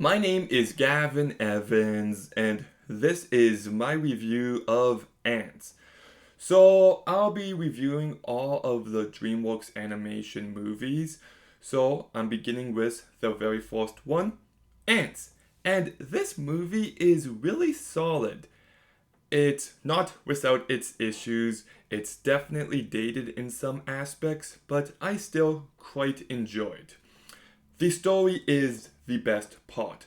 My name is Gavin Evans, and this is my review of Antz. So, I'll be reviewing all of the DreamWorks animation movies. So, I'm beginning with the very first one, Antz. And this movie is really solid. It's not without its issues. It's definitely dated in some aspects, but I still quite enjoyed. The story is the best part.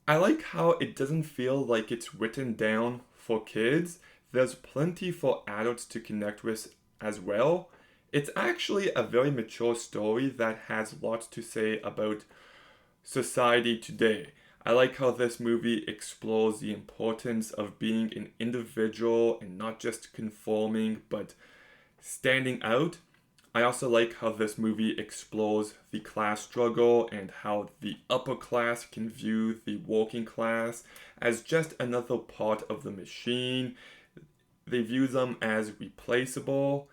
I like how it doesn't feel like it's written down for kids. There's plenty for adults to connect with as well. It's actually a very mature story that has lots to say about society today. I like how this movie explores the importance of being an individual and not just conforming, but standing out. I also like how this movie explores the class struggle and how the upper class can view the working class as just another part of the machine. They view them as replaceable.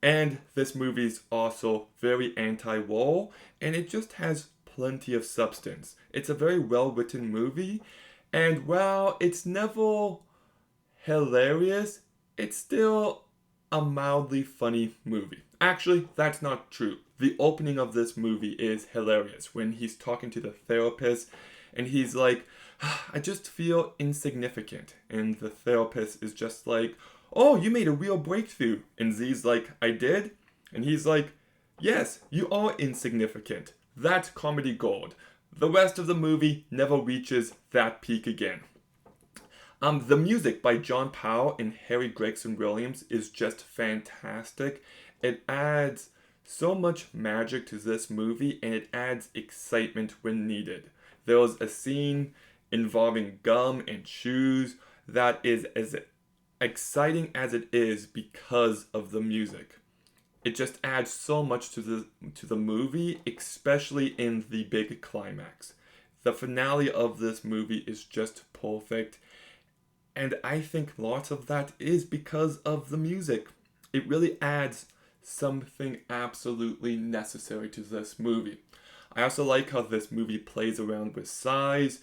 And this movie's also very anti-war, and it just has plenty of substance. It's a very well written movie, and while it's never hilarious, it's still a mildly funny movie. Actually, that's not true. The opening of this movie is hilarious when he's talking to the therapist and he's like, I just feel insignificant. And the therapist is just like, oh, you made a real breakthrough. And Z's like, I did? And he's like, yes, you are insignificant. That's comedy gold. The rest of the movie never reaches that peak again. The music by John Powell and Harry Gregson-Williams is just fantastic. It adds so much magic to this movie and it adds excitement when needed. There was a scene involving gum and shoes that is as exciting as it is because of the music. It just adds so much to the movie, especially in the big climax. The finale of this movie is just perfect. And I think lots of that is because of the music. It really adds something absolutely necessary to this movie. I also like how this movie plays around with size.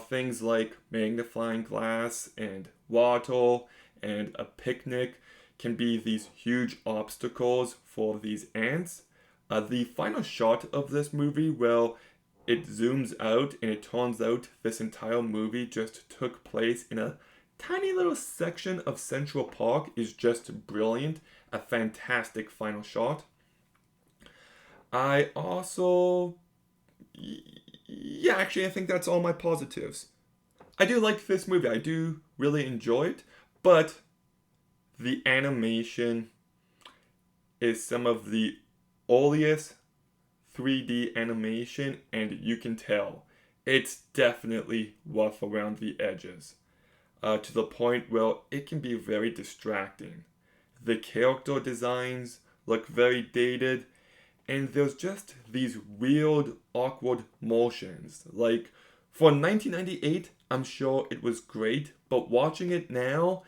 Things like magnifying glass and water and a picnic can be these huge obstacles for these ants. The final shot of this movie, well, it zooms out and it turns out this entire movie just took place in a tiny little section of Central Park is just brilliant. A fantastic final shot. I also. Yeah, actually, I think that's all my positives. I do like this movie. I do really enjoy it, but the animation is some of the earliest 3D animation, and you can tell it's definitely rough around the edges. To the point where it can be very distracting. The character designs look very dated, and there's just these weird, awkward motions. Like, for 1998, I'm sure it was great, but watching it now,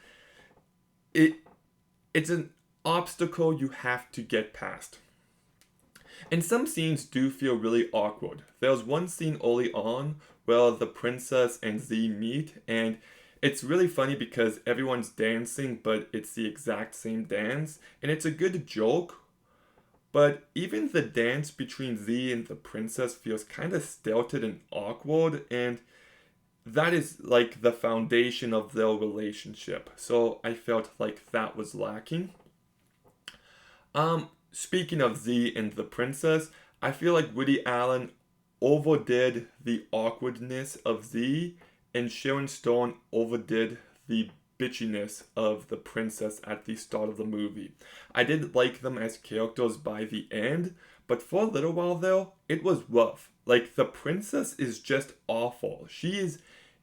it it's an obstacle you have to get past. And some scenes do feel really awkward. There's one scene early on where the princess and Z meet, and it's really funny because everyone's dancing, but it's the exact same dance, and it's a good joke. But even the dance between Z and the princess feels kind of stilted and awkward, and that is like the foundation of their relationship. So I felt like that was lacking. Speaking of Z and the princess, I feel like Woody Allen overdid the awkwardness of Z, and Sharon Stone overdid the bitchiness of the princess at the start of the movie. I did like them as characters by the end, but for a little while though, it was rough. Like, the princess is just awful. She is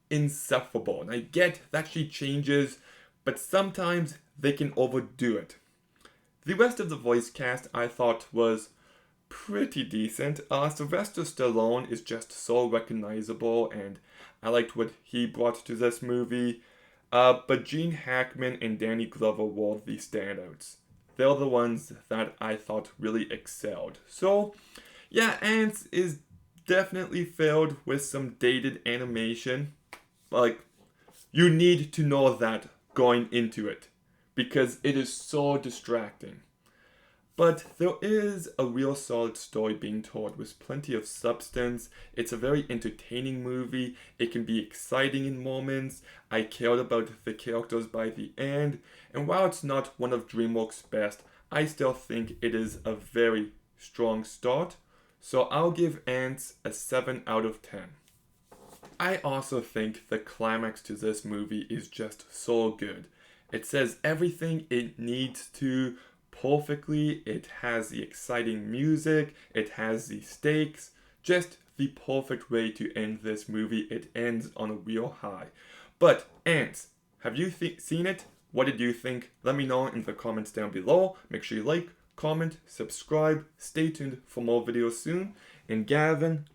insufferable, and I get that she changes, but sometimes they can overdo it. The rest of the voice cast I thought was pretty decent. Sylvester Stallone is just so recognizable, and I liked what he brought to this movie. But Gene Hackman and Danny Glover were the standouts. They're the ones that I thought really excelled. So, yeah, Antz is definitely filled with some dated animation. Like, you need to know that going into it, because it is so distracting. But there is a real solid story being told with plenty of substance. It's a very entertaining movie. It can be exciting in moments. I cared about the characters by the end. And while it's not one of DreamWorks' best, I still think it is a very strong start. So I'll give Antz a 7 out of 10. I also think the climax to this movie is just so good. It says everything it needs to perfectly. It has the exciting music, it has the stakes, just the perfect way to end this movie. It ends on a real high. But Antz, have you seen it? What did you think? Let me know in the comments down below. Make sure you like, comment, subscribe. Stay tuned for more videos soon. And Gavin,